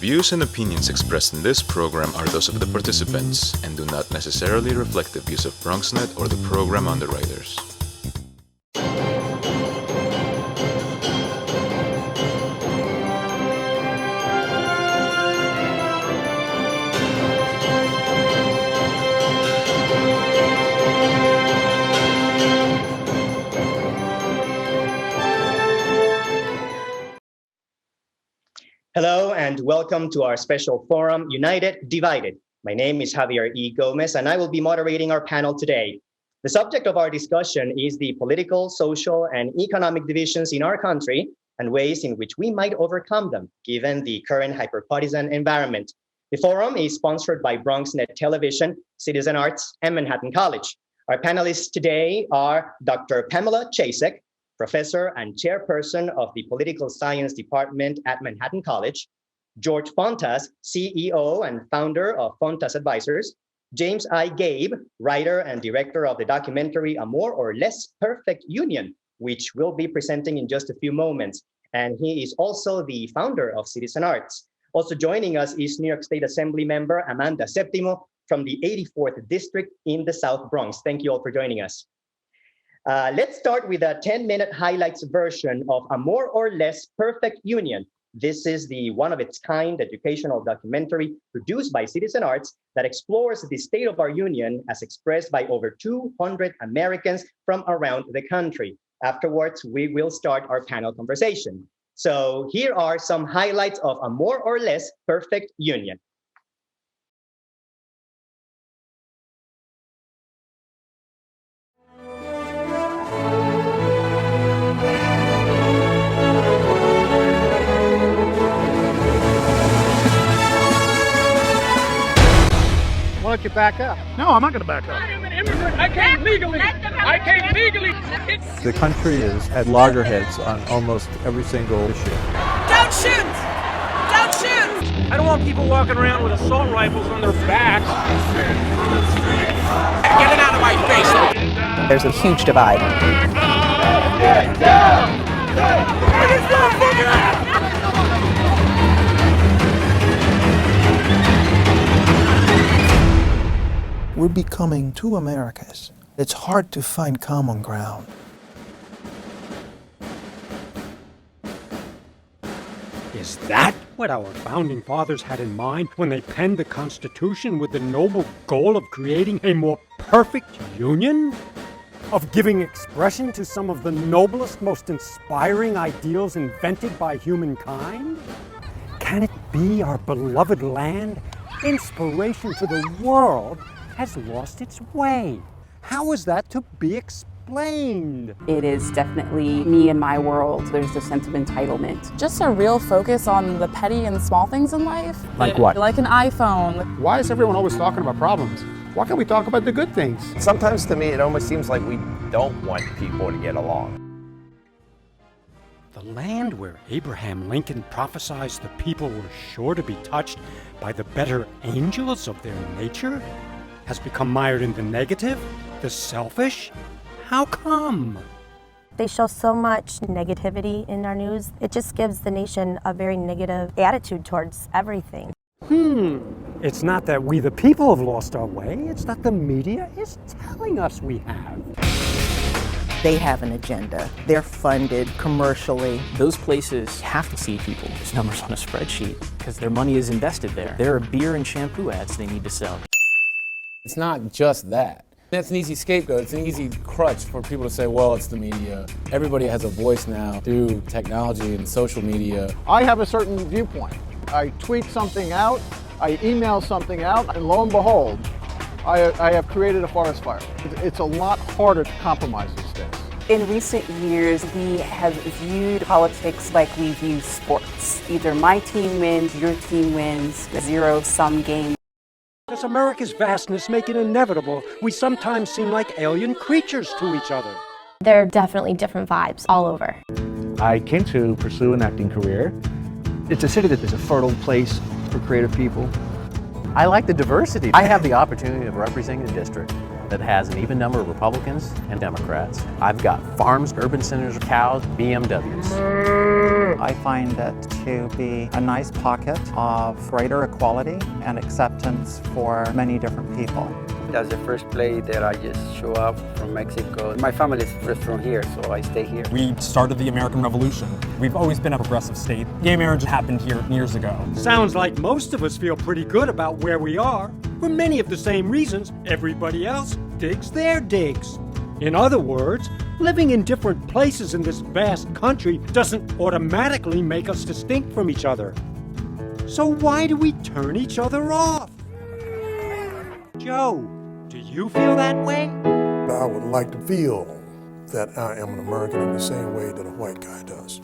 views and opinions expressed in this program are those of the participants and do not necessarily reflect the views of BronxNet or the program underwriters. Hello and welcome to our special forum, United Divided. My name is Javier E. Gomez and I will be moderating our panel today. The subject of our discussion is the political, social, and economic divisions in our country and ways in which we might overcome them, given the current hyper-partisan environment. The forum is sponsored by BronxNet Television, CITIZENARTS, and Manhattan College. Our panelists today are Dr. Pamela Chasek, Professor and Chairperson of the Political Science Department at Manhattan College, George Fontas, CEO and founder of Fontas Advisors, James I. Gabbe, writer and director of the documentary A More or Less Perfect Union, which we'll be presenting in just a few moments. And he is also the founder of CITIZENARTS. Also joining us is New York State Assemblymember Amanda Septimo from the 84th District in the South Bronx. Thank you all for joining us. Let's start with a 10-minute highlights version of A More or Less Perfect Union. This is the one-of-its-kind educational documentary produced by CITIZENARTS that explores the state of our union as expressed by over 200 Americans from around the country. Afterwards, we will start our panel conversation. So here are some highlights of A More or Less Perfect Union. Why don't you back up? No, I'm not going to back up. I am an immigrant. I came legally. The country is at loggerheads on almost every single issue. Don't shoot! Don't shoot! I don't want people walking around with assault rifles on their backs. Get it out of my face! There's a huge divide. Get down! Get this motherfucker out! We're becoming two Americas. It's hard to find common ground. Is that what our founding fathers had in mind when they penned the Constitution with the noble goal of creating a more perfect union? Of giving expression to some of the noblest, most inspiring ideals invented by humankind? Can it be our beloved land, inspiration to the world, has lost its way? How is that to be explained? It is definitely me and my world. There's a sense of entitlement. Just a real focus on the petty and small things in life. Like what? Like an iPhone. Why is everyone always talking about problems? Why can't we talk about the good things? Sometimes to me, it almost seems like we don't want people to get along. The land where Abraham Lincoln prophesied the people were sure to be touched by the better angels of their nature has become mired in the negative, the selfish? How come? They show so much negativity in our news. It just gives the nation a very negative attitude towards everything. It's not that we the people have lost our way, it's that the media is telling us we have. They have an agenda. They're funded commercially. Those places have to see people. There's numbers on a spreadsheet because their money is invested there. There are beer and shampoo ads they need to sell. It's not just that. That's an easy scapegoat. It's an easy crutch for people to say, well, it's the media. Everybody has a voice now through technology and social media. I have a certain viewpoint. I tweet something out, I email something out, and lo and behold, I have created a forest fire. It's a lot harder to compromise these days. In recent years, we have viewed politics like we view sports. Either my team wins, your team wins, a zero-sum game. Does America's vastness make it inevitable we sometimes seem like alien creatures to each other? There are definitely different vibes all over. I came to pursue an acting career. It's a city that is a fertile place for creative people. I like the diversity. I have the opportunity of representing a district that has an even number of Republicans and Democrats. I've got farms, urban centers, cows, BMWs. I find it to be a nice pocket of greater equality and acceptance for many different people. That's the first place that I just show up from Mexico. My family is first from here, so I stay here. We started the American Revolution. We've always been a progressive state. Gay marriage happened here years ago. Sounds like most of us feel pretty good about where we are. For many of the same reasons, everybody else digs their digs. In other words, living in different places in this vast country doesn't automatically make us distinct from each other. So why do we turn each other off? Joe, do you feel that way? I would like to feel that I am an American in the same way that a white guy does.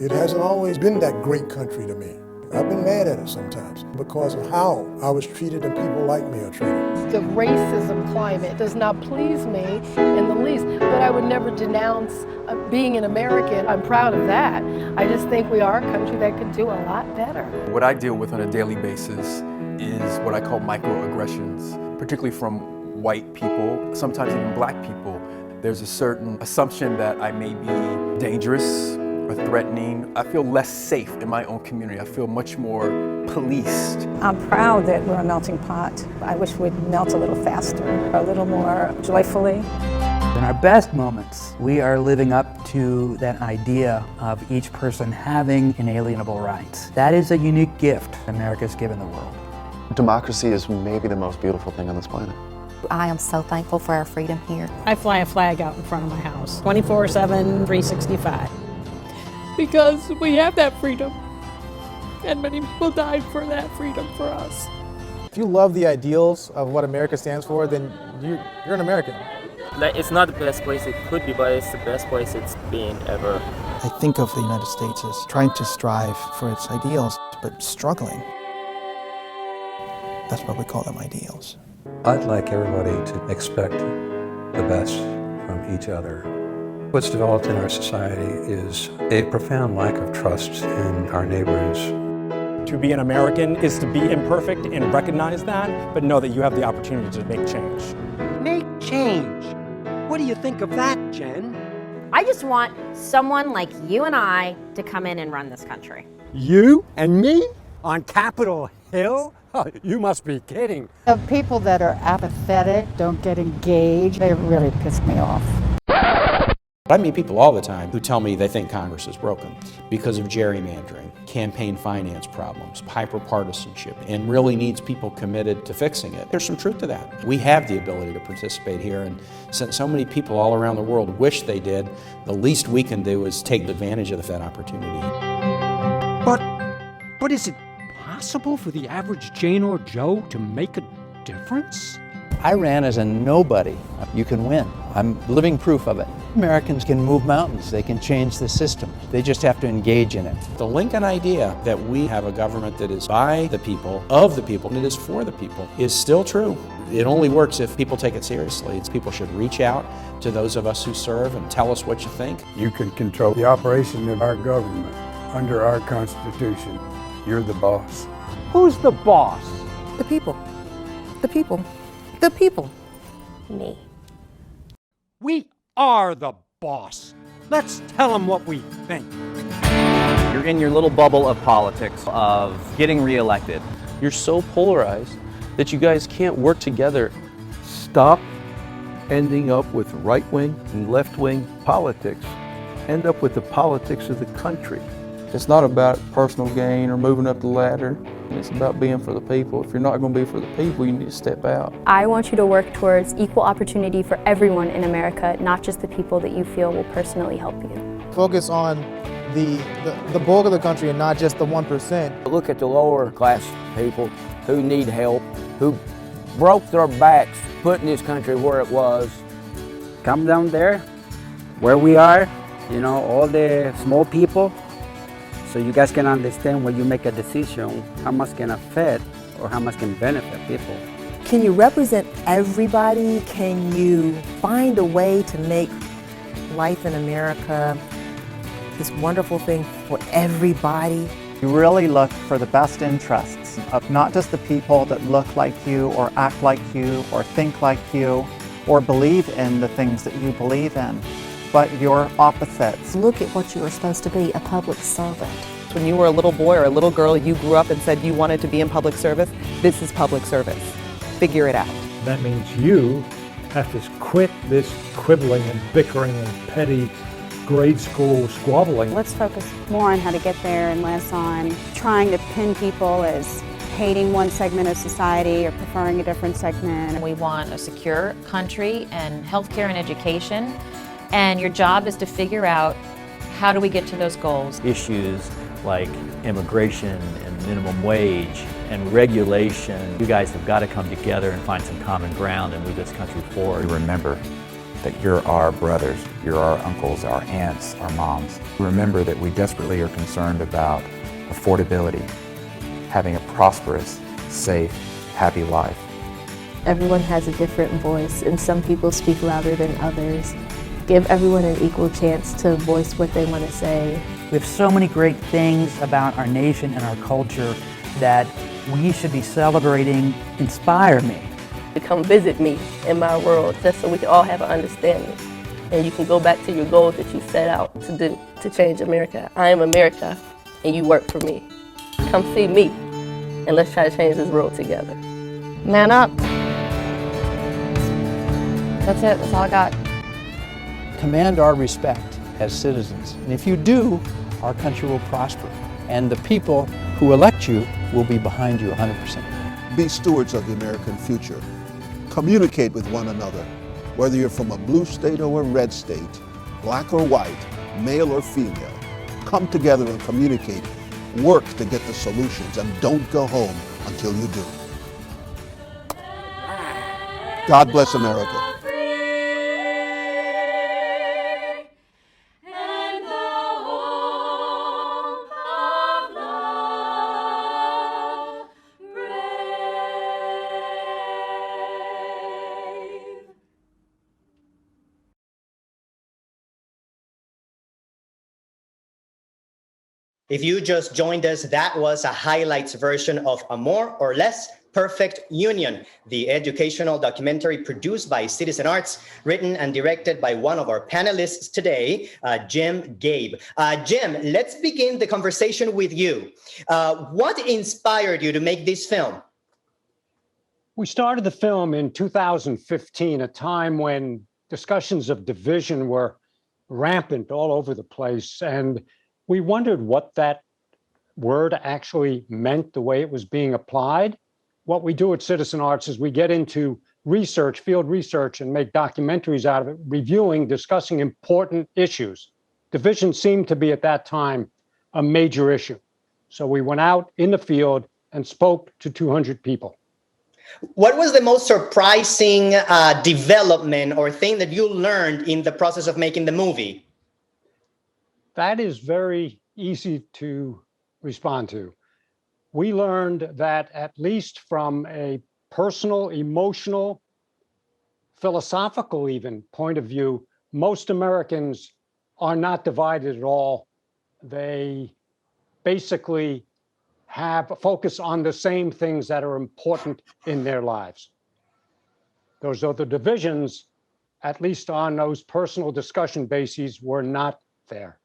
It hasn't always been that great country to me. I've been mad at it sometimes because of how I was treated and people like me are treated. The racism climate does not please me in the least, but I would never denounce being an American. I'm proud of that. I just think we are a country that could do a lot better. What I deal with on a daily basis is what I call microaggressions, particularly from white people, sometimes even black people. There's a certain assumption that I may be dangerous or threatening. I feel less safe in my own community. I feel much more policed. I'm proud that we're a melting pot. I wish we'd melt a little faster, a little more joyfully. In our best moments, we are living up to that idea of each person having inalienable rights. That is a unique gift America's given the world. Democracy is maybe the most beautiful thing on this planet. I am so thankful for our freedom here. I fly a flag out in front of my house, 24/7, 365. Because we have that freedom, and many people died for that freedom for us. If you love the ideals of what America stands for, then you're an American. It's not the best place it could be, but it's the best place it's been ever. I think of the United States as trying to strive for its ideals, but struggling. That's why we call them ideals. I'd like everybody to expect the best from each other. What's developed in our society is a profound lack of trust in our neighbors. To be an American is to be imperfect and recognize that, but know that you have the opportunity to make change. Make change. What do you think of that, Jen? I just want someone like you and I to come in and run this country. You and me? On Capitol Hill? You must be kidding. The people that are apathetic, don't get engaged, they really piss me off. I meet people all the time who tell me they think Congress is broken because of gerrymandering, campaign finance problems, hyper-partisanship, and really needs people committed to fixing it. There's some truth to that. We have the ability to participate here, and since so many people all around the world wish they did, the least we can do is take advantage of that opportunity. But is it possible for the average Jane or Joe to make a difference? I ran as a nobody. You can win. I'm living proof of it. Americans can move mountains. They can change the system. They just have to engage in it. The Lincoln idea that we have a government that is by the people, of the people, and it is for the people is still true. It only works if people take it seriously. People should reach out to those of us who serve and tell us what you think. You can control the operation of our government under our Constitution. You're the boss. Who's the boss? The people. The people. The people. Me. We are the boss. Let's tell them what we think. You're in your little bubble of politics, of getting reelected. You're so polarized that you guys can't work together. Stop ending up with right-wing and left-wing politics. End up with the politics of the country. It's not about personal gain or moving up the ladder. It's about being for the people. If you're not going to be for the people, you need to step out. I want you to work towards equal opportunity for everyone in America, not just the people that you feel will personally help you. Focus on the bulk of the country and not just the 1%. Look at the lower class people who need help, who broke their backs putting this country where it was. Come down there, where we are, you know, all the small people, so you guys can understand when you make a decision how much can affect or how much can benefit people. Can you represent everybody? Can you find a way to make life in America this wonderful thing for everybody? You really look for the best interests of not just the people that look like you or act like you or think like you or believe in the things that you believe in, but your opposites. Look at what you were supposed to be, a public servant. When you were a little boy or a little girl, you grew up and said you wanted to be in public service. This is public service. Figure it out. That means you have to quit this quibbling and bickering and petty grade school squabbling. Let's focus more on how to get there and less on trying to pin people as hating one segment of society or preferring a different segment. We want a secure country and healthcare and education, and your job is to figure out how do we get to those goals. Issues like immigration and minimum wage and regulation. You guys have got to come together and find some common ground and move this country forward. Remember that you're our brothers, you're our uncles, our aunts, our moms. Remember that we desperately are concerned about affordability, having a prosperous, safe, happy life. Everyone has a different voice, and some people speak louder than others. Give everyone an equal chance to voice what they want to say. We have so many great things about our nation and our culture that we should be celebrating. Inspire me. To come visit me in my world, just so we can all have an understanding. And you can go back to your goals that you set out to do to change America. I am America, and you work for me. Come see me, and let's try to change this world together. Man up. That's it, that's all I got. Command our respect as citizens. And if you do, our country will prosper. And the people who elect you will be behind you 100%. Be stewards of the American future. Communicate with one another, whether you're from a blue state or a red state, black or white, male or female. Come together and communicate. Work to get the solutions, and don't go home until you do. God bless America. If you just joined us, that was a highlights version of A More or Less Perfect Union, the educational documentary produced by CITIZENARTS, written and directed by one of our panelists today, Jim Gabbe. Jim, let's begin the conversation with you. What inspired you to make this film? We started the film in 2015, a time when discussions of division were rampant all over the place, and we wondered what that word actually meant, the way it was being applied. What we do at CITIZENARTS is we get into research, field research, and make documentaries out of it, reviewing, discussing important issues. Division seemed to be at that time a major issue. So we went out in the field and spoke to 200 people. What was the most surprising development or thing that you learned in the process of making the movie? That is very easy to respond to. We learned that, at least from a personal, emotional, philosophical even point of view, most Americans are not divided at all. They basically have a focus on the same things that are important in their lives. Those other divisions, at least on those personal discussion bases, were not there.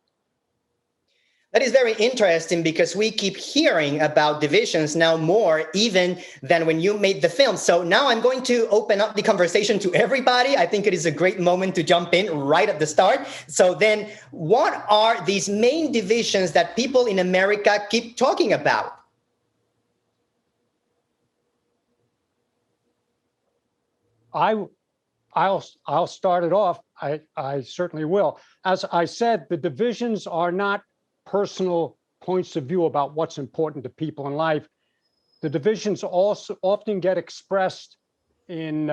That is very interesting because we keep hearing about divisions now more even than when you made the film. So now I'm going to open up the conversation to everybody. I think it is a great moment to jump in right at the start. So then what are these main divisions that people in America keep talking about? I'll start it off. I certainly will. As I said, the divisions are not personal points of view about what's important to people in life. The divisions also often get expressed in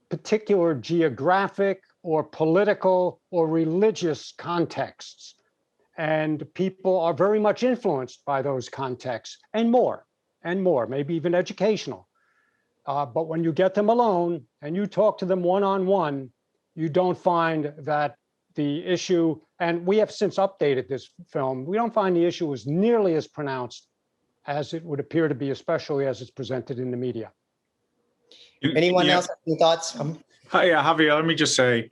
particular geographic or political or religious contexts. And people are very much influenced by those contexts and more, maybe even educational. But when you get them alone and you talk to them one-on-one, you don't find that the issue, and we have since updated this film, we don't find the issue as nearly as pronounced as it would appear to be, especially as it's presented in the media. Anyone else have any thoughts? Yeah, Javier, let me just say,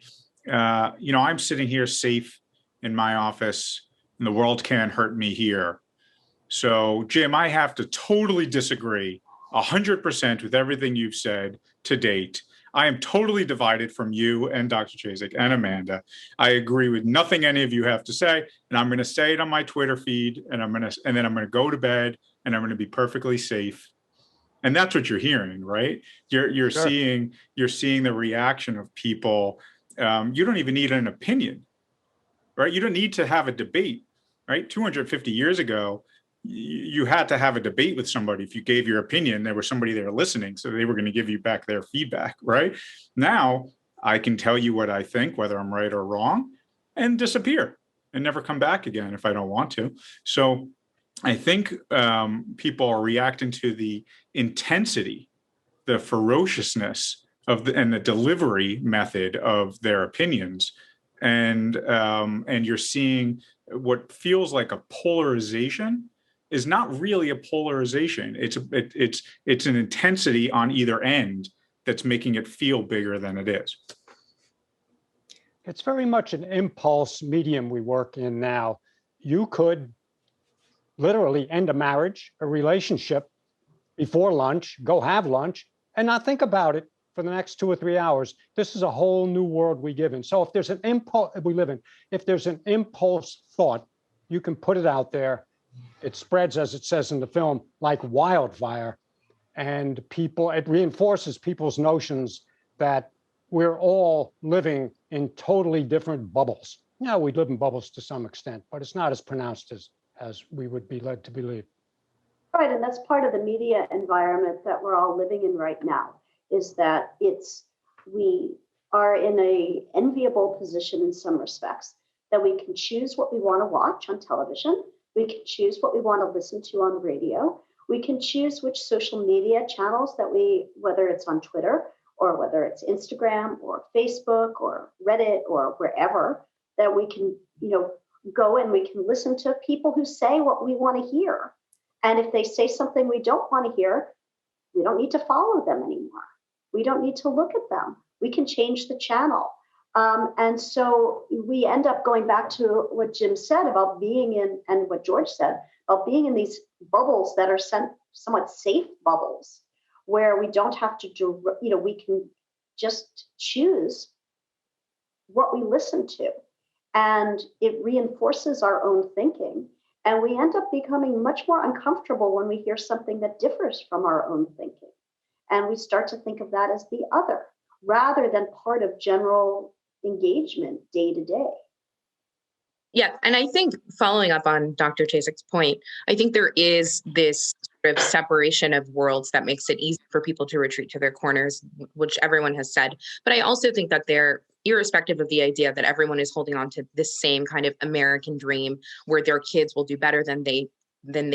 I'm sitting here safe in my office and the world can't hurt me here. So, Jim, I have to totally disagree 100% with everything you've said to date. I am totally divided from you and Dr. Chasek and Amanda. I agree with nothing any of you have to say, and I'm going to say it on my Twitter feed, and then I'm going to go to bed, and I'm going to be perfectly safe. And that's what you're hearing, right? You're Sure. seeing the reaction of people. You don't even need an opinion, right? You don't need to have a debate, right? 250 years ago, you had to have a debate with somebody. If you gave your opinion, there was somebody there listening, so they were going to give you back their feedback, right? Now, I can tell you what I think, whether I'm right or wrong, and disappear and never come back again if I don't want to. So I think people are reacting to the intensity, the ferociousness and the delivery method of their opinions. And you're seeing what feels like a polarization is not really a polarization. It's an intensity on either end that's making it feel bigger than it is. It's very much an impulse medium we work in now. You could literally end a marriage, a relationship before lunch, go have lunch, and not think about it for the next 2 or 3 hours. This is a whole new world we live in. So if there's an impulse we live in, if there's an impulse thought, you can put it out there. It spreads, as it says in the film, like wildfire. And it reinforces people's notions that we're all living in totally different bubbles. Yeah, we live in bubbles to some extent, but it's not as pronounced as we would be led to believe. Right, and that's part of the media environment that we're all living in right now, is that we are in an enviable position in some respects, that we can choose what we want to watch on television, we can choose what we want to listen to on the radio, we can choose which social media channels whether it's on Twitter or whether it's Instagram or Facebook or Reddit or wherever, that we can, go and we can listen to people who say what we want to hear. And if they say something we don't want to hear, we don't need to follow them anymore. We don't need to look at them. We can change the channel. And so we end up going back to what Jim said about being in, and what George said, about being in these bubbles that are somewhat safe bubbles, where we don't have to, we can just choose what we listen to. And it reinforces our own thinking. And we end up becoming much more uncomfortable when we hear something that differs from our own thinking. And we start to think of that as the other, rather than part of general engagement day to day. Yeah, and I think following up on Dr. Chasek's point, I think there is this sort of separation of worlds that makes it easy for people to retreat to their corners, which everyone has said. But I also think that they're irrespective of the idea that everyone is holding on to this same kind of American dream where their kids will do better than they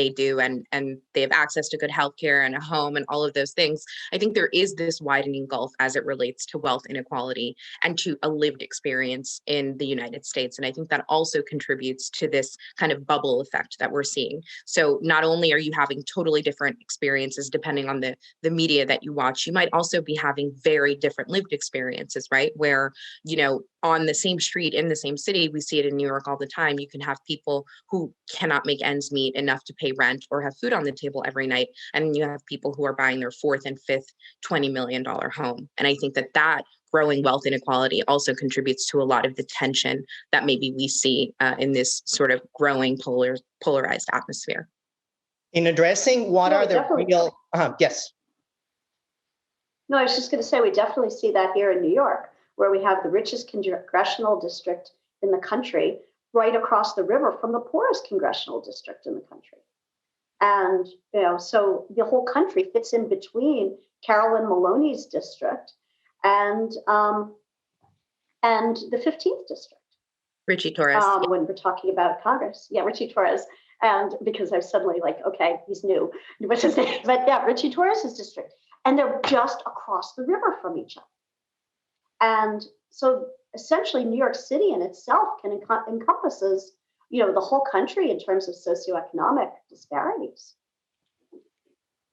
do, and they have access to good healthcare and a home and all of those things. I think there is this widening gulf as it relates to wealth inequality and to a lived experience in the United States. And I think that also contributes to this kind of bubble effect that we're seeing. So not only are you having totally different experiences depending on the media that you watch, you might also be having very different lived experiences, right? Where, on the same street in the same city, we see it in New York all the time. You can have people who cannot make ends meet enough to pay rent or have food on the table every night. And you have people who are buying their fourth and fifth $20 million home. And I think that growing wealth inequality also contributes to a lot of the tension that maybe we see in this sort of growing polarized atmosphere. In addressing what are the real, yes. No, I was just going to say, we definitely see that here in New York, where we have the richest congressional district in the country right across the river from the poorest congressional district in the country. And, so the whole country fits in between Carolyn Maloney's district and the 15th district. Richie Torres. When we're talking about Congress. Yeah, Richie Torres. And because I was suddenly like, okay, he's new. What's his name? But yeah, Richie Torres's district. And they're just across the river from each other. And so essentially New York City in itself encompasses, the whole country in terms of socioeconomic disparities.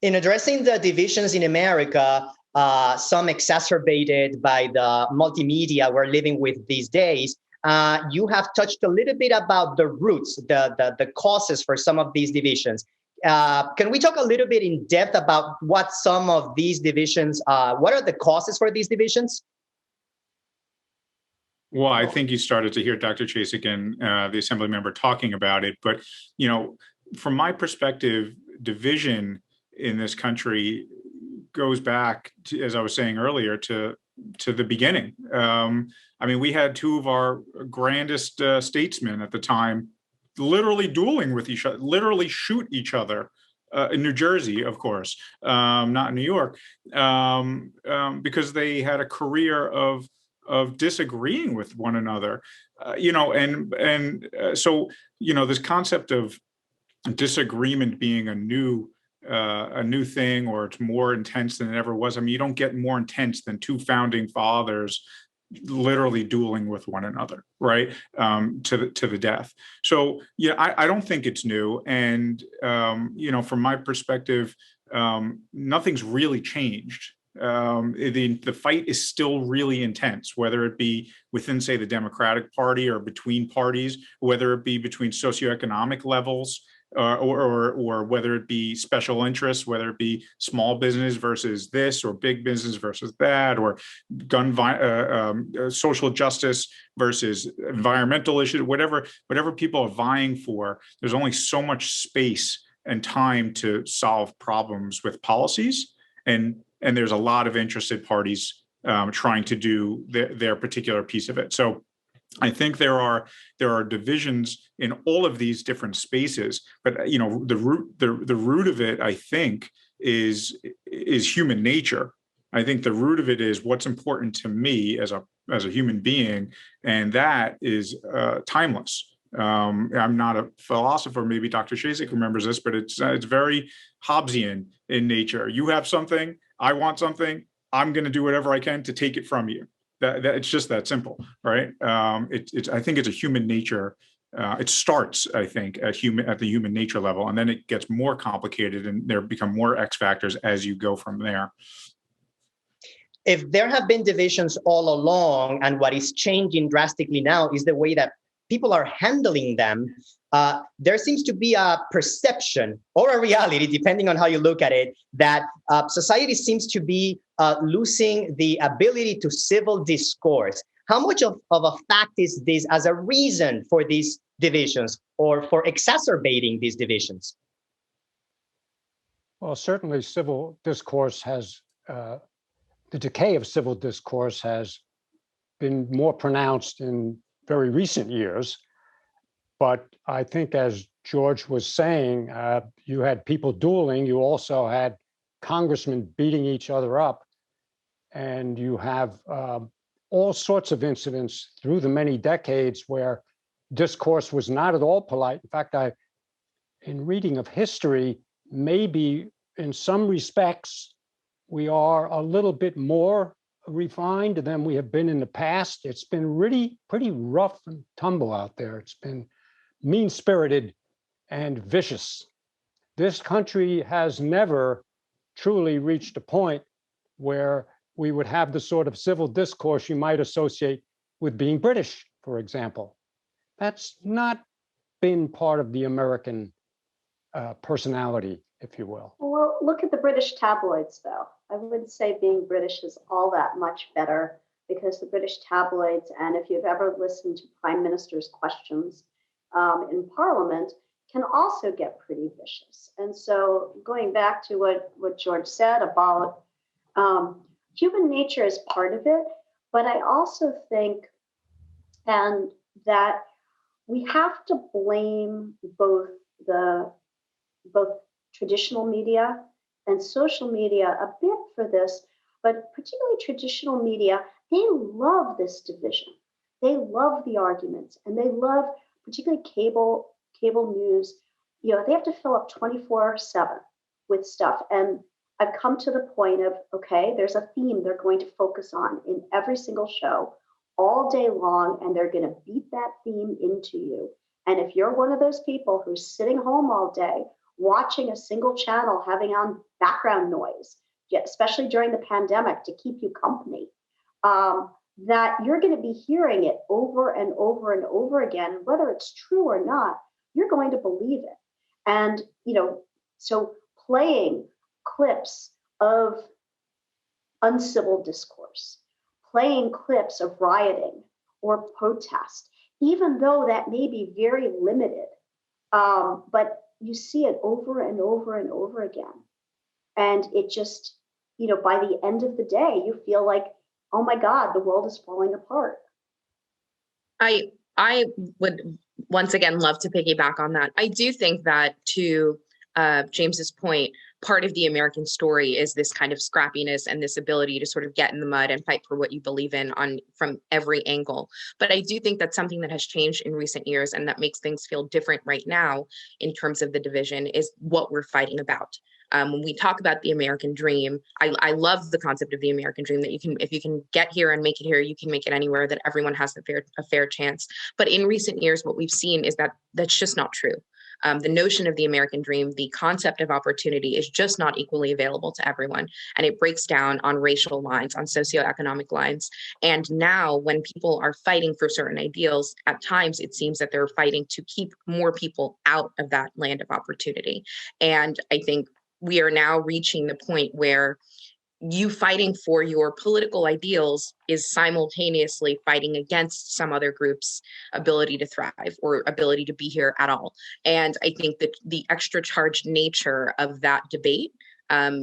In addressing the divisions in America, some exacerbated by the multimedia we're living with these days. You have touched a little bit about the roots, the causes for some of these divisions. Can we talk a little bit in depth about what some of these divisions, what are the causes for these divisions? Well, I think you started to hear Dr. Chasek and the Assembly member talking about it. But, from my perspective, division in this country goes back to, as I was saying earlier, to the beginning. We had two of our grandest statesmen at the time literally dueling with each other, literally shoot each other in New Jersey, of course, not in New York, because they had a career of disagreeing with one another, so this concept of disagreement being a new thing, or it's more intense than it ever was. You don't get more intense than two founding fathers literally dueling with one another, right, to the death. So I don't think it's new, and from my perspective, nothing's really changed. The fight is still really intense, whether it be within, say, the Democratic Party, or between parties, whether it be between socioeconomic levels, or whether it be special interests, whether it be small business versus this, or big business versus that, or social justice versus environmental issues, whatever people are vying for. There's only so much space and time to solve problems with policies, and there's a lot of interested parties trying to do their particular piece of it. So I think there are divisions in all of these different spaces, but the root of it, I think, is human nature. I think the root of it is what's important to me as a human being, and that is timeless. I'm not a philosopher. Maybe Dr. Chasek remembers this, but it's very Hobbesian in nature. You have something, I want something, I'm going to do whatever I can to take it from you. That it's just that simple, right? I think it's a human nature. It starts, I think, at the human nature level, and then it gets more complicated, and there become more X factors as you go from there. If there have been divisions all along, and what is changing drastically now is the way that people are handling them, there seems to be a perception or a reality, depending on how you look at it, that society seems to be losing the ability to civil discourse. How much of a fact is this as a reason for these divisions, or for exacerbating these divisions? Well, certainly civil discourse has, the decay of civil discourse has been more pronounced in very recent years. But I think, as George was saying, you had people dueling, you also had congressmen beating each other up, and you have all sorts of incidents through the many decades where discourse was not at all polite. In fact, in reading of history, maybe in some respects, we are a little bit more refined than we have been in the past. It's been really pretty rough and tumble out there. It's been mean-spirited and vicious. This country has never truly reached a point where we would have the sort of civil discourse you might associate with being British, for example. That's not been part of the American personality, if you will. Well, look at the British tabloids, though. I wouldn't say being British is all that much better, because the British tabloids, and if you've ever listened to prime ministers' questions in Parliament, can also get pretty vicious. And so going back to what George said about human nature is part of it, but I also think that we have to blame both traditional media and social media a bit for this, but particularly traditional media, they love this division. They love the arguments, and they love particularly cable news. They have to fill up 24/7 with stuff. And I've come to the point of, okay, there's a theme they're going to focus on in every single show all day long, and they're going to beat that theme into you. And if you're one of those people who's sitting home all day watching a single channel, having on background noise, especially during the pandemic, to keep you company, that you're going to be hearing it over and over and over again. Whether it's true or not, you're going to believe it. And, so playing clips of uncivil discourse, playing clips of rioting or protest, even though that may be very limited, but you see it over and over and over again. And it just, by the end of the day, you feel like, oh my God, the world is falling apart. I would once again love to piggyback on that. I do think that, to James's point, part of the American story is this kind of scrappiness and this ability to sort of get in the mud and fight for what you believe in from every angle. But I do think that's something that has changed in recent years, and that makes things feel different right now in terms of the division, is what we're fighting about. When we talk about the American dream, I love the concept of the American dream, that if you can get here and make it here, you can make it anywhere, that everyone has a fair chance. But in recent years, what we've seen is that that's just not true. The notion of the American dream, the concept of opportunity, is just not equally available to everyone. And it breaks down on racial lines, on socioeconomic lines. And now when people are fighting for certain ideals, at times it seems that they're fighting to keep more people out of that land of opportunity. And I think we are now reaching the point where you fighting for your political ideals is simultaneously fighting against some other group's ability to thrive or ability to be here at all. And I think that the extra charged nature of that debate,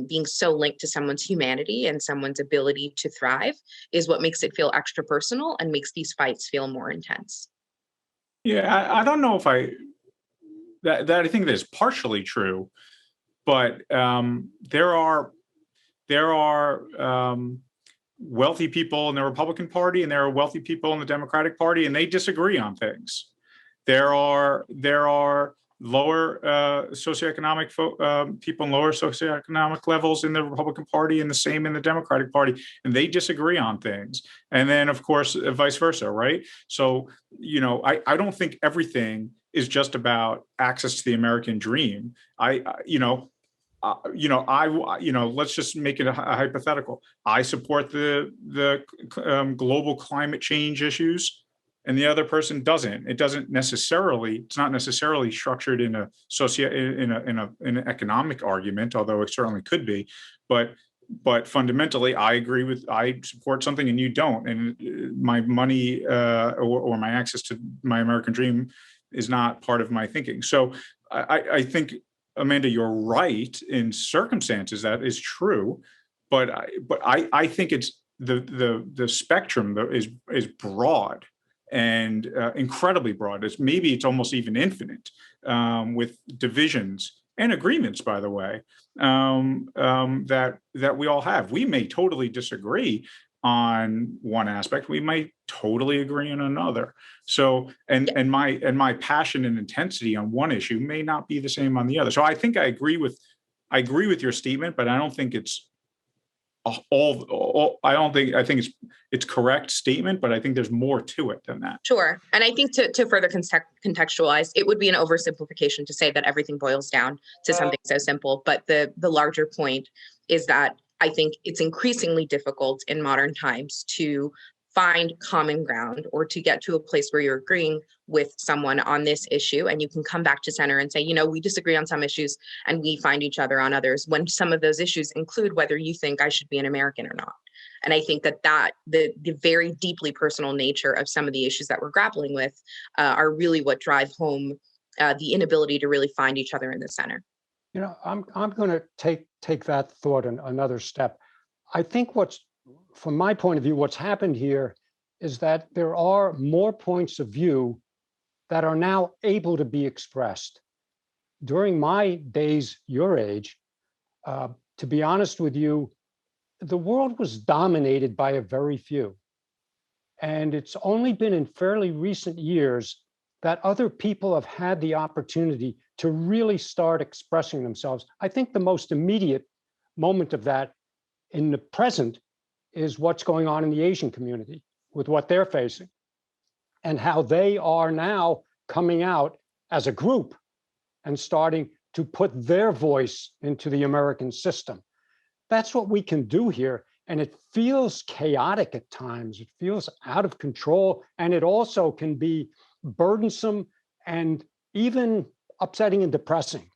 being so linked to someone's humanity and someone's ability to thrive, is what makes it feel extra personal and makes these fights feel more intense. Yeah, I don't know if I think that is partially true, but there are wealthy people in the Republican Party, and there are wealthy people in the Democratic Party, and they disagree on things. There are lower socioeconomic people in lower socioeconomic levels in the Republican Party, and the same in the Democratic Party, and they disagree on things. And then, of course, vice versa, right? So, I don't think everything is just about access to the American dream. Let's just make it a hypothetical. I support the global climate change issues, and the other person doesn't. It's not necessarily structured in an economic argument, although it certainly could be. But fundamentally, I support something and you don't, and my money or my access to my American dream is not part of my thinking. So I think, Amanda, you're right. In circumstances, that is true, but I think it's the spectrum is broad and incredibly broad. It's almost even infinite, with divisions and agreements, by the way, that we all have. We may totally disagree on one aspect, we might totally agree on another. So, and my passion and intensity on one issue may not be the same on the other. So I think I agree with your statement, but I don't think it's I think it's correct statement, but I think there's more to it than that. Sure. And I think to further contextualize, it would be an oversimplification to say that everything boils down to something so simple. But the larger point is that I think it's increasingly difficult in modern times to find common ground or to get to a place where you're agreeing with someone on this issue and you can come back to center and say, we disagree on some issues and we find each other on others, when some of those issues include whether you think I should be an American or not. And I think that the very deeply personal nature of some of the issues that we're grappling with are really what drive home the inability to really find each other in the center. I'm going to take that thought another step. I think from my point of view, what's happened here is that there are more points of view that are now able to be expressed. During my days, your age, to be honest with you, the world was dominated by a very few. And it's only been in fairly recent years that other people have had the opportunity to really start expressing themselves. I think the most immediate moment of that in the present is what's going on in the Asian community with what they're facing and how they are now coming out as a group and starting to put their voice into the American system. that's what we can do here. And it feels chaotic at times. It feels out of control. And it also can be burdensome and even upsetting and depressing.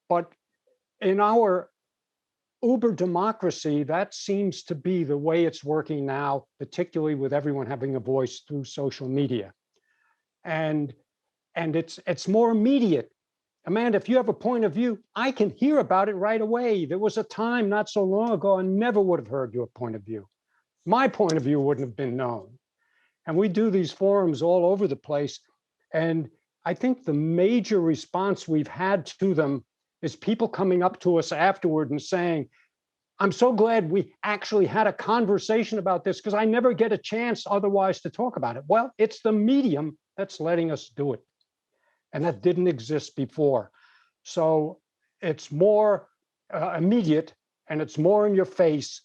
But in our uber democracy, that seems to be the way it's working now, particularly with everyone having a voice through social media. And it's more immediate. Amanda, if you have a point of view, I can hear about it right away. There was a time not so long ago, I never would have heard your point of view. My point of view wouldn't have been known. And we do these forums all over the place. And I think the major response we've had to them is people coming up to us afterward and saying, I'm so glad we actually had a conversation about this because I never get a chance otherwise to talk about it. Well, it's the medium that's letting us do it. And that didn't exist before. So it's more immediate and it's more in your face.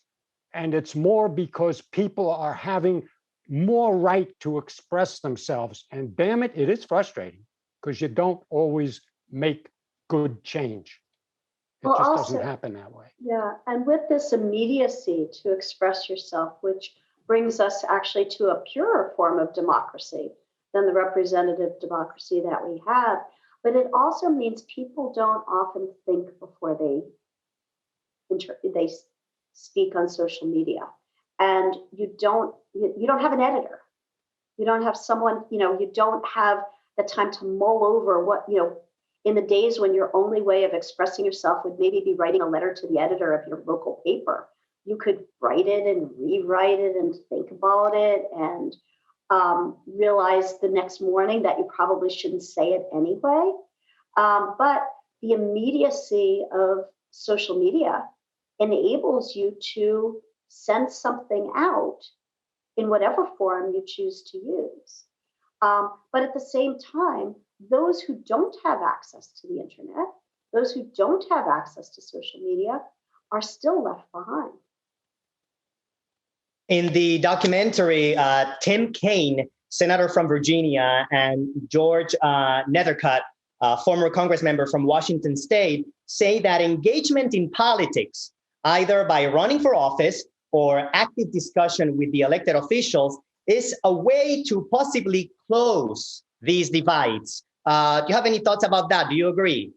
And it's more because people are having more right to express themselves. And damn it, it is frustrating because you don't always make good change. It Well, just also, doesn't happen that way. Yeah, and with this immediacy to express yourself, which brings us actually to a purer form of democracy than the representative democracy that we have. But it also means people don't often think before they speak on social media. And you don't have an editor. You don't have someone, you don't have the time to mull over what, in the days when your only way of expressing yourself would maybe be writing a letter to the editor of your local paper. You could write it and rewrite it and think about it and realize the next morning that you probably shouldn't say it anyway. But the immediacy of social media enables you to send something out in whatever form you choose to use. But at the same time, those who don't have access to the internet, those who don't have access to social media are still left behind. In the documentary, Tim Kaine, senator from Virginia, and George Nethercutt, former Congress member from Washington State, say that engagement in politics, either by running for office or active discussion with the elected officials, is a way to possibly close these divides. Do you have any thoughts about that? Do you agree?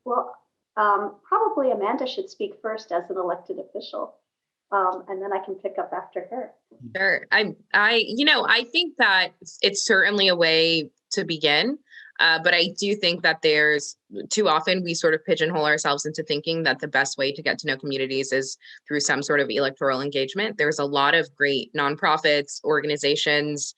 Well, probably Amanda should speak first as an elected official, and then I can pick up after her. Sure. I think that it's certainly a way to begin. But I do think that there's too often we sort of pigeonhole ourselves into thinking that the best way to get to know communities is through some sort of electoral engagement. There's a lot of great nonprofits, organizations,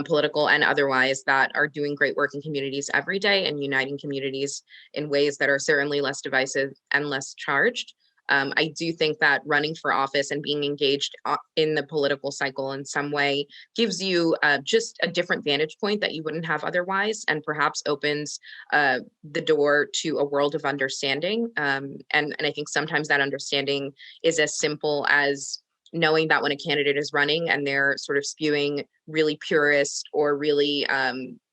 political and otherwise, that are doing great work in communities every day and uniting communities in ways that are certainly less divisive and less charged. I do think that running for office and being engaged in the political cycle in some way gives you just a different vantage point that you wouldn't have otherwise, and perhaps opens the door to a world of understanding. And I think sometimes that understanding is as simple as knowing that when a candidate is running and they're sort of spewing really purist or really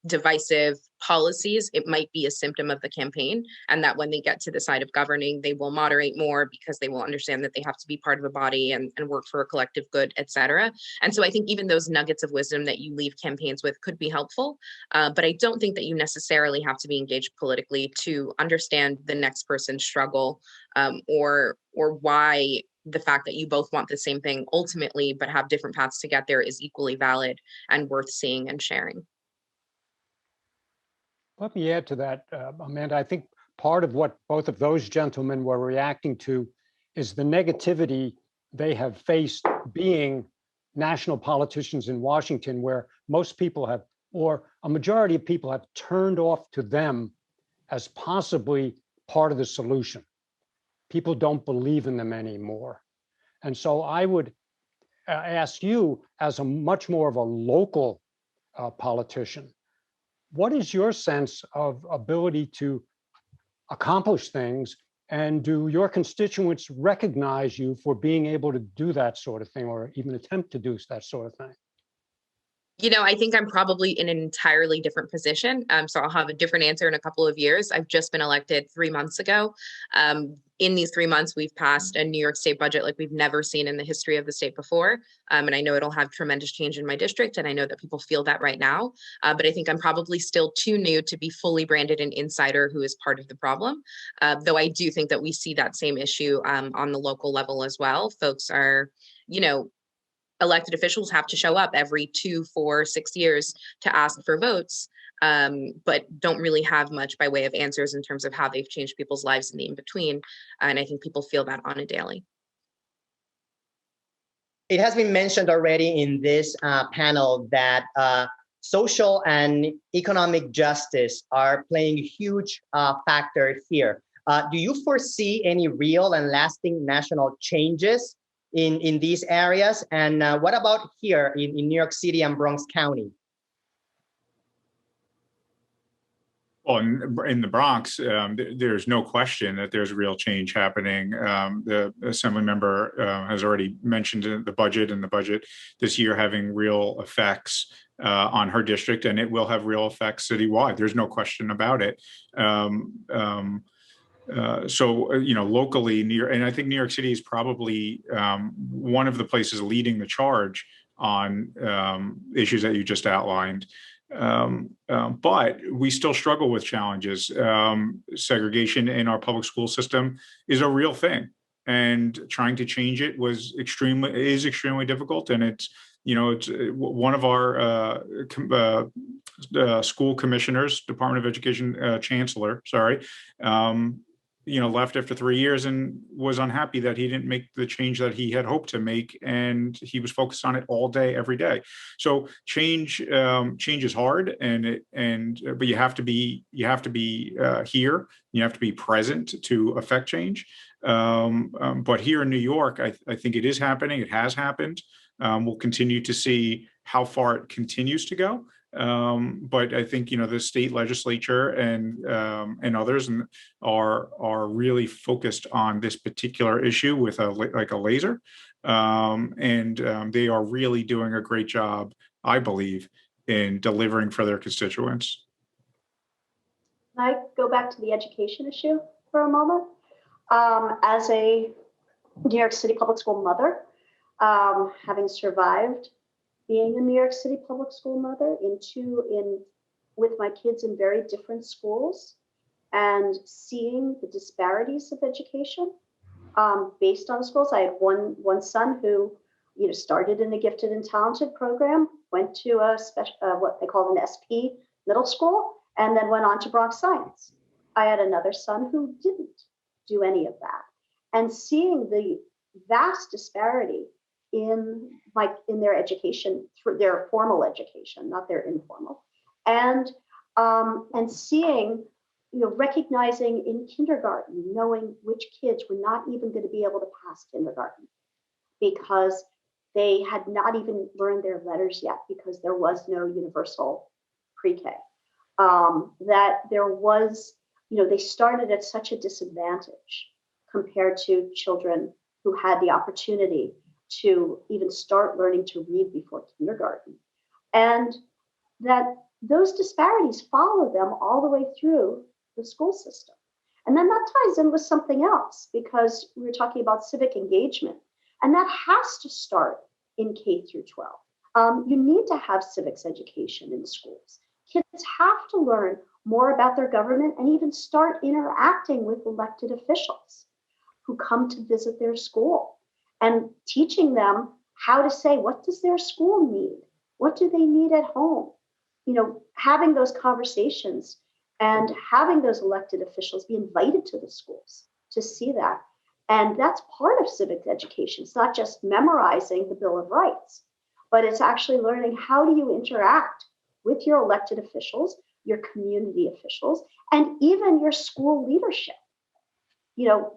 divisive policies, it might be a symptom of the campaign, and that when they get to the side of governing, they will moderate more because they will understand that they have to be part of a body and work for a collective good, et cetera. And so I think even those nuggets of wisdom that you leave campaigns with could be helpful, but I don't think that you necessarily have to be engaged politically to understand the next person's struggle, or why the fact that you both want the same thing ultimately, but have different paths to get there, is equally valid and worth seeing and sharing. Let me add to that, Amanda. I think part of what both of those gentlemen were reacting to is the negativity they have faced being national politicians in Washington, where most people have, or a majority of people have, turned off to them as possibly part of the solution. People don't believe in them anymore. And so I would ask you, as a much more of a local politician, what is your sense of ability to accomplish things, and do your constituents recognize you for being able to do that sort of thing, or even attempt to do that sort of thing? I think I'm probably in an entirely different position. So I'll have a different answer in a couple of years. I've just been elected 3 months ago. In these 3 months, we've passed a New York State budget like we've never seen in the history of the state before. And I know it'll have tremendous change in my district. And I know that people feel that right now. But I think I'm probably still too new to be fully branded an insider who is part of the problem. Though I do think that we see that same issue on the local level as well. Folks are, elected officials have to show up every 2, 4, 6 years to ask for votes, but don't really have much by way of answers in terms of how they've changed people's lives in the in-between. And I think people feel that on a daily. It has been mentioned already in this panel that social and economic justice are playing a huge factor here. Do you foresee any real and lasting national changes in these areas? And what about here in New York City and Bronx County? Well, in the Bronx, there's no question that there's real change happening. The Assemblymember has already mentioned the budget, and the budget this year having real effects on her district, and it will have real effects citywide. There's no question about it. Locally, and I think New York City is probably one of the places leading the charge on issues that you just outlined. But we still struggle with challenges. Segregation in our public school system is a real thing, and trying to change it is extremely difficult. And it's one of our school commissioners, Department of Education chancellor, left after 3 years and was unhappy that he didn't make the change that he had hoped to make, and he was focused on it all day, every day. So change is hard, but you have to be here. You have to be present to affect change. But here in New York, I think it is happening. It has happened. We'll continue to see how far it continues to go. But I think the state legislature and others are really focused on this particular issue with a laser, and they are really doing a great job, I believe, in delivering for their constituents. Can I go back to the education issue for a moment? As a New York City public school mother, having survived being a New York City public school mother with my kids in very different schools, and seeing the disparities of education based on the schools. I had one son who started in a gifted and talented program, went to a what they call an SP middle school, and then went on to Bronx Science. I had another son who didn't do any of that, and seeing the vast disparity in their education, through their formal education, not their informal, and seeing, recognizing in kindergarten, knowing which kids were not even going to be able to pass kindergarten because they had not even learned their letters yet, because there was no universal pre-K. That there was, they started at such a disadvantage compared to children who had the opportunity to even start learning to read before kindergarten. And that those disparities follow them all the way through the school system. And then that ties in with something else, because we were talking about civic engagement, and that has to start in K through 12. You need to have civics education in schools. Kids have to learn more about their government and even start interacting with elected officials who come to visit their school, and teaching them how to say, what does their school need? What do they need at home? Having those conversations and having those elected officials be invited to the schools to see that. And that's part of civic education. It's not just memorizing the Bill of Rights, but it's actually learning, how do you interact with your elected officials, your community officials, and even your school leadership,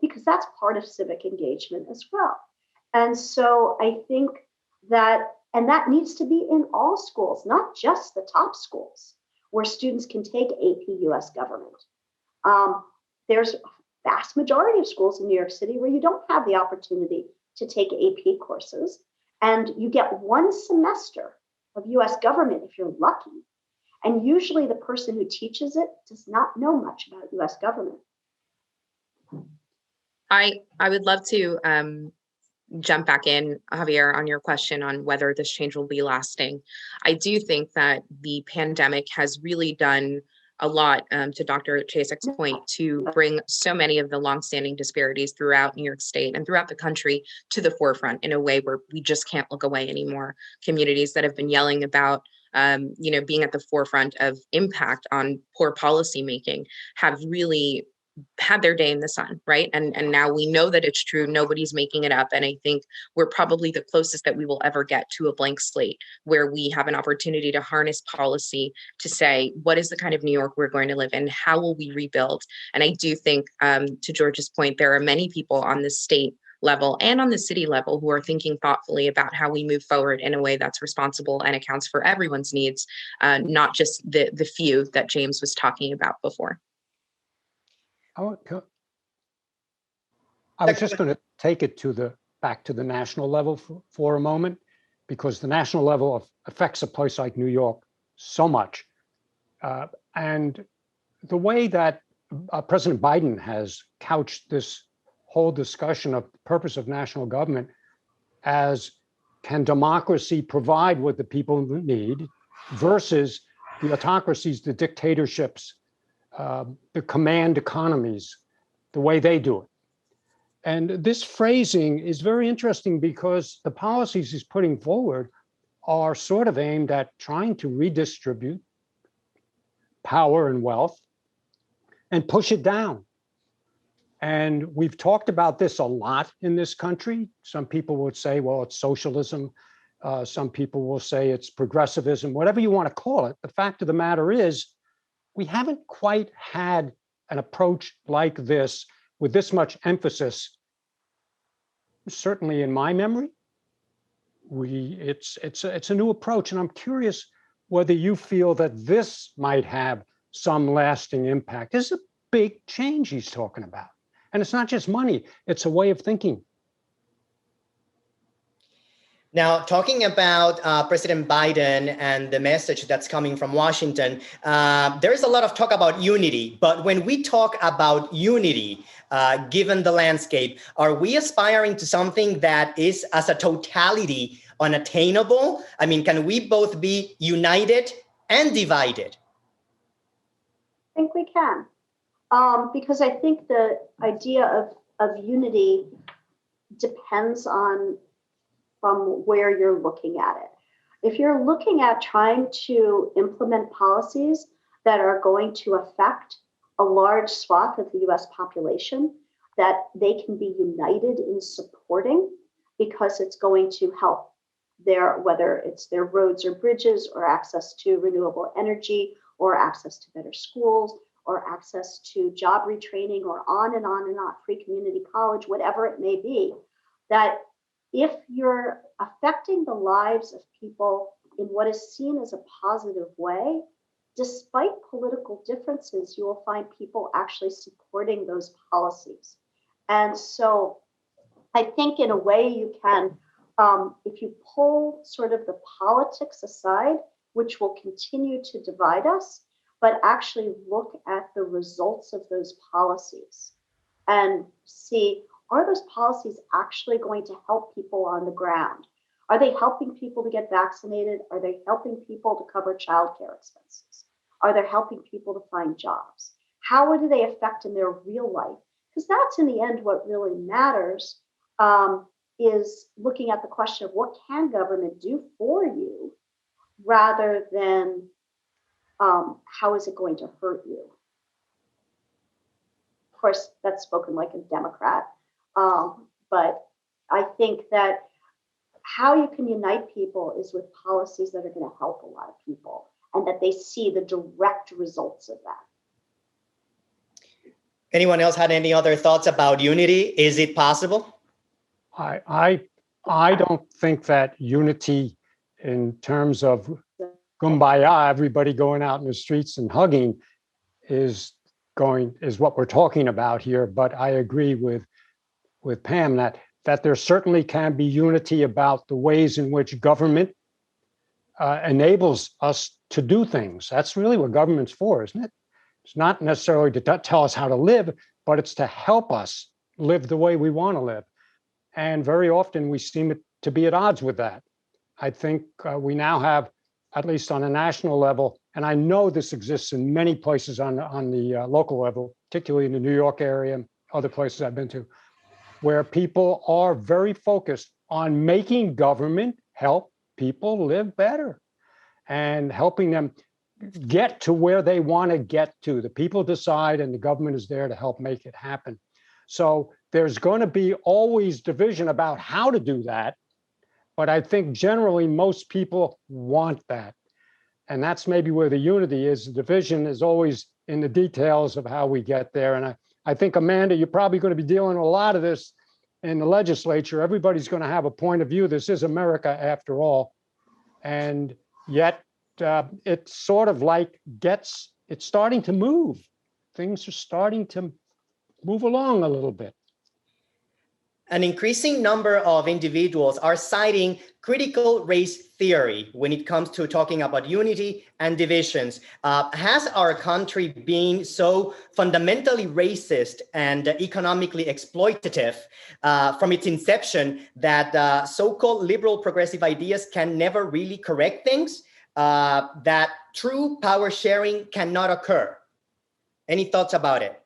because that's part of civic engagement as well. And so I think that needs to be in all schools, not just the top schools where students can take AP US government. There's a vast majority of schools in New York City where you don't have the opportunity to take AP courses, and you get one semester of US government if you're lucky. And usually the person who teaches it does not know much about US government. I would love to jump back in, Javier, on your question on whether this change will be lasting. I do think that the pandemic has really done a lot, to Dr. Chasek's point, to bring so many of the longstanding disparities throughout New York State and throughout the country to the forefront in a way where we just can't look away anymore. Communities that have been yelling about being at the forefront of impact on poor policy making have really had their day in the sun, right? And now we know that it's true. Nobody's making it up. And I think we're probably the closest that we will ever get to a blank slate where we have an opportunity to harness policy to say, what is the kind of New York we're going to live in? How will we rebuild? And I do think, to George's point, there are many people on the state level and on the city level who are thinking thoughtfully about how we move forward in a way that's responsible and accounts for everyone's needs, not just the few that James was talking about before. I was just going to take it back to the national level for a moment, because the national level affects a place like New York so much. And the way that President Biden has couched this whole discussion of the purpose of national government as, can democracy provide what the people need, versus the autocracies, the dictatorships, the command economies, the way they do it. And this phrasing is very interesting because the policies he's putting forward are sort of aimed at trying to redistribute power and wealth and push it down. And we've talked about this a lot in this country. Some people would say, well, it's socialism. Some people will say it's progressivism, whatever you want to call it. The fact of the matter is, we haven't quite had an approach like this with this much emphasis, certainly in my memory. It's a new approach, and I'm curious whether you feel that this might have some lasting impact. This is a big change he's talking about. And it's not just money, it's a way of thinking. Now, talking about President Biden and the message that's coming from Washington, there's a lot of talk about unity. But when we talk about unity, given the landscape, are we aspiring to something that is, as a totality, unattainable? I mean, can we both be united and divided? I think we can. Because I think the idea of unity depends on from where you're looking at it. If you're looking at trying to implement policies that are going to affect a large swath of the US population, that they can be united in supporting because it's going to help whether it's their roads or bridges, or access to renewable energy, or access to better schools, or access to job retraining, or on and on and on, free community college, whatever it may be, that if you're affecting the lives of people in what is seen as a positive way, despite political differences, you will find people actually supporting those policies. And so I think in a way you can, if you pull sort of the politics aside, which will continue to divide us, but actually look at the results of those policies and see, are those policies actually going to help people on the ground? Are they helping people to get vaccinated? Are they helping people to cover childcare expenses? Are they helping people to find jobs? How do they affect in their real life? Because that's in the end what really matters, is looking at the question of what can government do for you rather than how is it going to hurt you? Of course, that's spoken like a Democrat. But I think that how you can unite people is with policies that are going to help a lot of people and that they see the direct results of that. Anyone else had any other thoughts about unity? Is it possible? I don't think that unity in terms of kumbaya, everybody going out in the streets and hugging, is what we're talking about here. But I agree with Pam that there certainly can be unity about the ways in which government enables us to do things. That's really what government's for, isn't it? It's not necessarily to tell us how to live, but it's to help us live the way we want to live. And very often we seem to be at odds with that. I think we now have, at least on a national level, and I know this exists in many places on the local level, particularly in the New York area and other places I've been to, where people are very focused on making government help people live better and helping them get to where they want to get to. The people decide and the government is there to help make it happen. So there's going to be always division about how to do that. But I think generally most people want that. And that's maybe where the unity is. The division is always in the details of how we get there. And I think, Amanda, you're probably going to be dealing with a lot of this in the legislature. Everybody's going to have a point of view. This is America after all. And yet it's sort of like it's starting to move. Things are starting to move along a little bit. An increasing number of individuals are citing critical race theory when it comes to talking about unity and divisions. Has our country been so fundamentally racist and economically exploitative from its inception that so-called liberal progressive ideas can never really correct things, that true power sharing cannot occur? Any thoughts about it?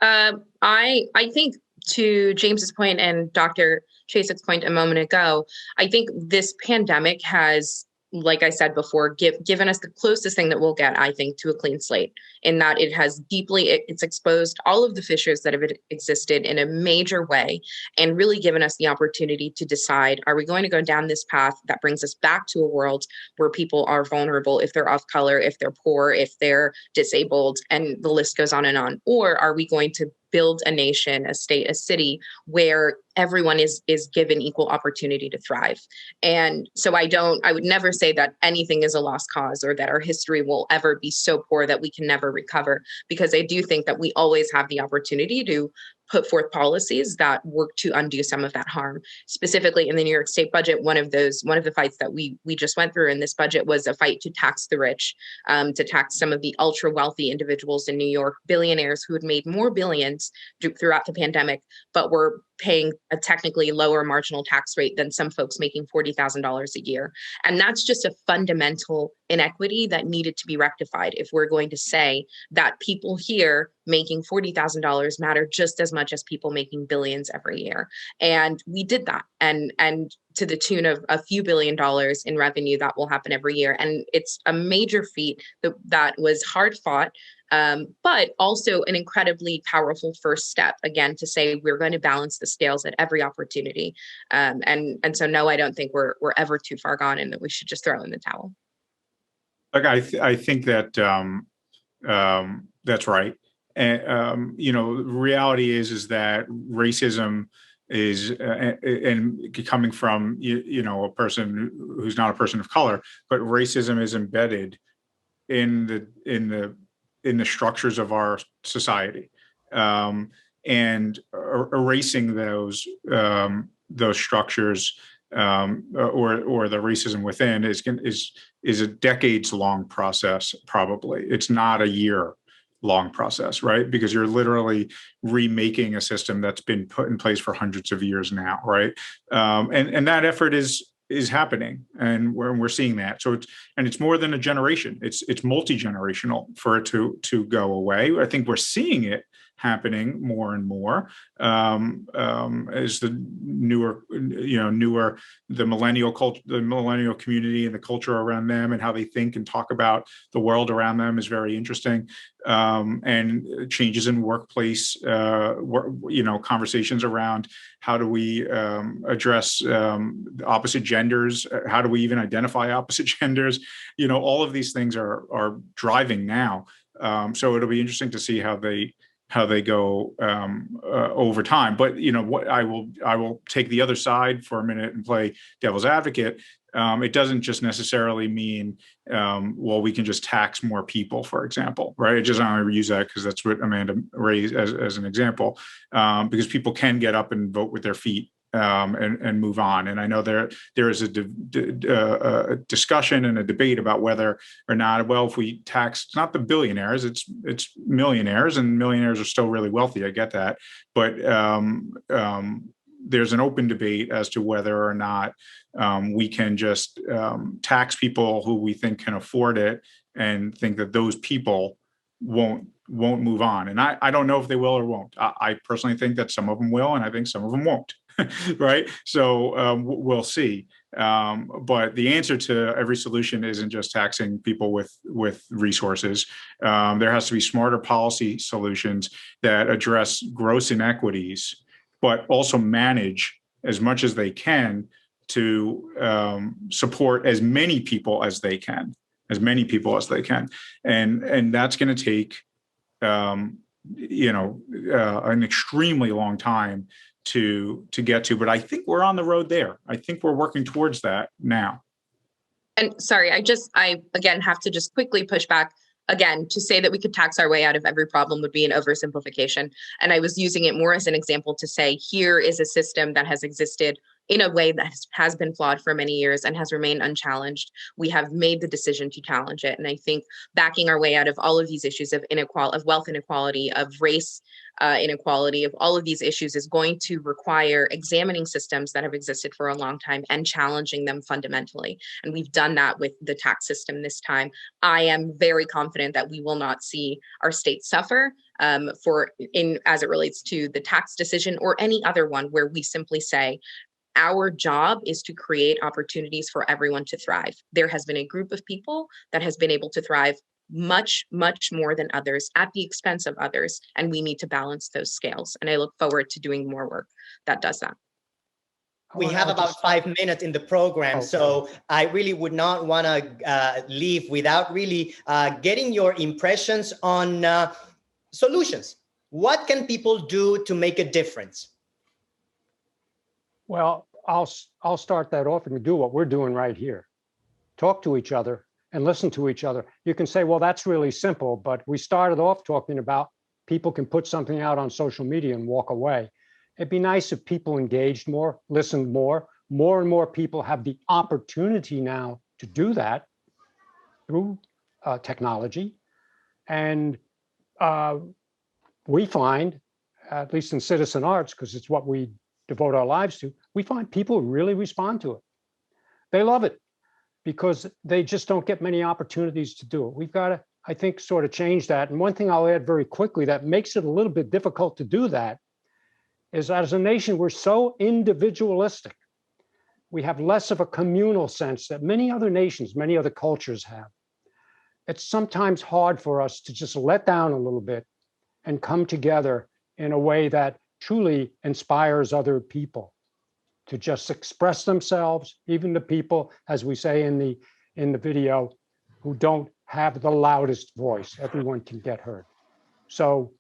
I think, to James's point and Dr. Chasek's point a moment ago, I think this pandemic has, like I said before, given us the closest thing that we'll get, I think, to a clean slate, in that it has it's exposed all of the fissures that have existed in a major way and really given us the opportunity to decide, are we going to go down this path that brings us back to a world where people are vulnerable if they're of color, if they're poor, if they're disabled, and the list goes on, or are we going to build a nation, a state, a city where everyone is given equal opportunity to thrive? And so I would never say that anything is a lost cause or that our history will ever be so poor that we can never recover, because I do think that we always have the opportunity to put forth policies that work to undo some of that harm. Specifically in the New York State budget, one of the fights that we just went through in this budget was a fight to tax the rich, to tax some of the ultra wealthy individuals in New York, billionaires who had made more billions throughout the pandemic, but were paying a technically lower marginal tax rate than some folks making $40,000 a year. And that's just a fundamental inequity that needed to be rectified if we're going to say that people here making $40,000 matter just as much as people making billions every year. And we did that. And to the tune of a few $1 billion in revenue that will happen every year. And it's a major feat that was hard fought, but also an incredibly powerful first step, again, to say we're going to balance the scales at every opportunity. And so, no, I don't think we're ever too far gone and that we should just throw in the towel. Like, I think that that's right. And, reality is that racism is and coming from, a person who's not a person of color, but racism is embedded in the structures of our society, and erasing those structures or the racism within is a decades-long process. Probably it's not a year-long process, right? Because you're literally remaking a system that's been put in place for hundreds of years now, right? And that effort is happening, and we're seeing that. So it's more than a generation. It's multi-generational for it to go away. I think we're seeing it happening more and more as the newer the millennial culture, the millennial community, and the culture around them and how they think and talk about the world around them is very interesting. And changes in workplace, conversations around how do we address opposite genders? How do we even identify opposite genders? All of these things are driving now. So it'll be interesting to see how they go over time. But what I will take the other side for a minute and play devil's advocate. It doesn't just necessarily mean, we can just tax more people, for example, right? I use that because that's what Amanda raised as an example, because people can get up and vote with their feet and move on. And I know there is a discussion and a debate about whether or not, well, if we tax not the billionaires, it's millionaires, and millionaires are still really wealthy. I get that, but there's an open debate as to whether or not we can just tax people who we think can afford it, and think that those people won't move on. And I don't know if they will or won't. I personally think that some of them will, and I think some of them won't. Right? So we'll see. But the answer to every solution isn't just taxing people with resources. There has to be smarter policy solutions that address gross inequities, but also manage as much as they can to support as many people as they can, and that's going to take an extremely long time to get to. But I think we're on the road there. I think we're working towards that now. And sorry, I again have to just quickly push back. Again, to say that we could tax our way out of every problem would be an oversimplification. And I was using it more as an example to say, here is a system that has existed in a way that has been flawed for many years and has remained unchallenged. We have made the decision to challenge it. And I think backing our way out of all of these issues of wealth inequality, of race inequality, of all of these issues is going to require examining systems that have existed for a long time and challenging them fundamentally. And we've done that with the tax system this time. I am very confident that we will not see our state suffer as it relates to the tax decision or any other one where we simply say, our job is to create opportunities for everyone to thrive. There has been a group of people that has been able to thrive much, much more than others at the expense of others. And we need to balance those scales. And I look forward to doing more work that does that. We have about 5 minutes in the program, so I really would not want to leave without really getting your impressions on solutions. What can people do to make a difference? Well, I'll start that off and do what we're doing right here. Talk to each other and listen to each other. You can say, well, that's really simple, but we started off talking about people can put something out on social media and walk away. It'd be nice if people engaged more, listened more. More and more people have the opportunity now to do that through technology. And we find, at least in Citizen Arts, because it's what we devote our lives to, we find people really respond to it. They love it because they just don't get many opportunities to do it. We've got to, I think, sort of change that. And one thing I'll add very quickly that makes it a little bit difficult to do that is, as a nation, we're so individualistic. We have less of a communal sense that many other nations, many other cultures have. It's sometimes hard for us to just let down a little bit and come together in a way that truly inspires other people to just express themselves, even the people, as we say in the video, who don't have the loudest voice. Everyone can get heard. So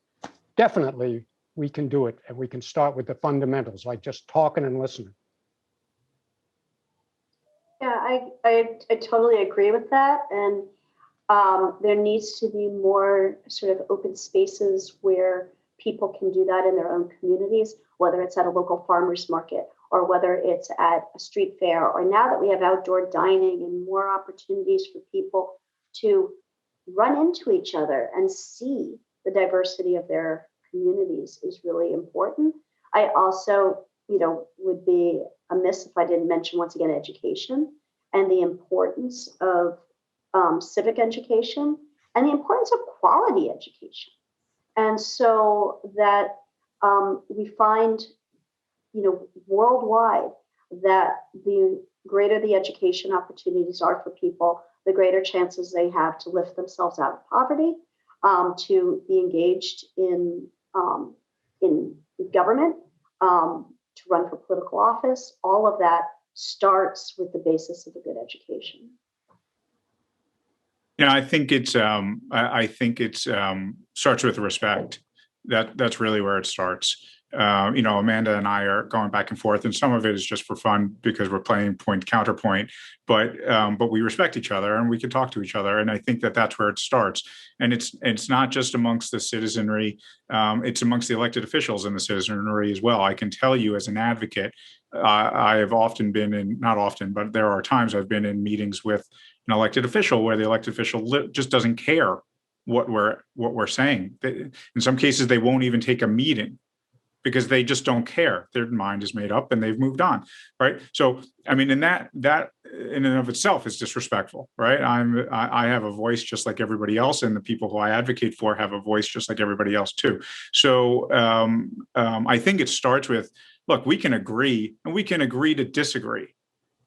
definitely we can do it, and we can start with the fundamentals, like just talking and listening. Yeah, I totally agree with that. And there needs to be more sort of open spaces where people can do that in their own communities, whether it's at a local farmer's market or whether it's at a street fair, or now that we have outdoor dining and more opportunities for people to run into each other and see the diversity of their communities is really important. I also, would be amiss if I didn't mention once again education and the importance of civic education and the importance of quality education. And so that we find, worldwide that the greater the education opportunities are for people, the greater chances they have to lift themselves out of poverty, to be engaged in government, to run for political office. All of that starts with the basis of a good education. Yeah, I think it's starts with respect. That's really where it starts. Amanda and I are going back and forth, and some of it is just for fun because we're playing point counterpoint. But we respect each other and we can talk to each other, and I think that that's where it starts. And it's not just amongst the citizenry; it's amongst the elected officials in the citizenry as well. I can tell you, as an advocate, I have often been in, not often, but there are times I've been in meetings with an elected official where the elected official just doesn't care what we're saying. In some cases, they won't even take a meeting because they just don't care. Their mind is made up and they've moved on, right? So, I mean, and that in and of itself is disrespectful, right? I have a voice just like everybody else, and the people who I advocate for have a voice just like everybody else too. So I think it starts with, look, we can agree and we can agree to disagree,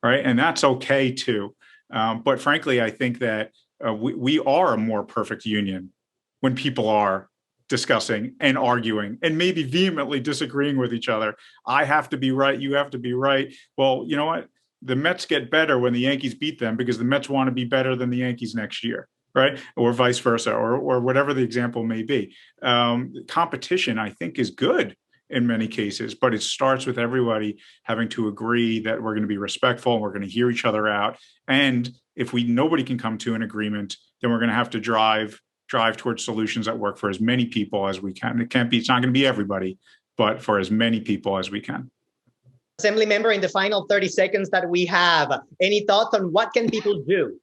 right? And that's okay too. But frankly, I think that we are a more perfect union when people are discussing and arguing and maybe vehemently disagreeing with each other. I have to be right. You have to be right. Well, you know what? The Mets get better when the Yankees beat them because the Mets want to be better than the Yankees next year, right? Or vice versa, or whatever the example may be. Competition, I think, is good in many cases, but it starts with everybody having to agree that we're going to be respectful and we're going to hear each other out. And if nobody can come to an agreement, then we're going to have to drive towards solutions that work for as many people as we can. It's not going to be everybody, but for as many people as we can. Assemblymember, in the final 30 seconds that we have, any thoughts on what can people do?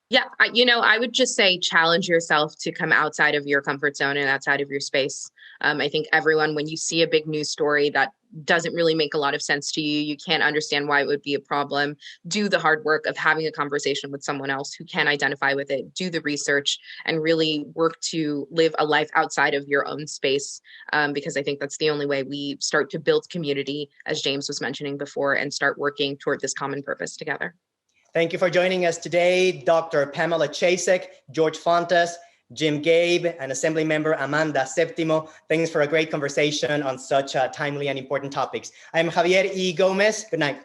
Yeah, I would just say challenge yourself to come outside of your comfort zone and outside of your space. I think everyone, when you see a big news story that doesn't really make a lot of sense to you, you can't understand why it would be a problem, do the hard work of having a conversation with someone else who can identify with it, do the research, and really work to live a life outside of your own space, because I think that's the only way we start to build community, as James was mentioning before, and start working toward this common purpose together. Thank you for joining us today, Dr. Pamela Chasek, George Fontas, Jim Gabbe, and Assemblymember Amanda Septimo. Thanks for a great conversation on such timely and important topics. I'm Javier E. Gomez. Good night.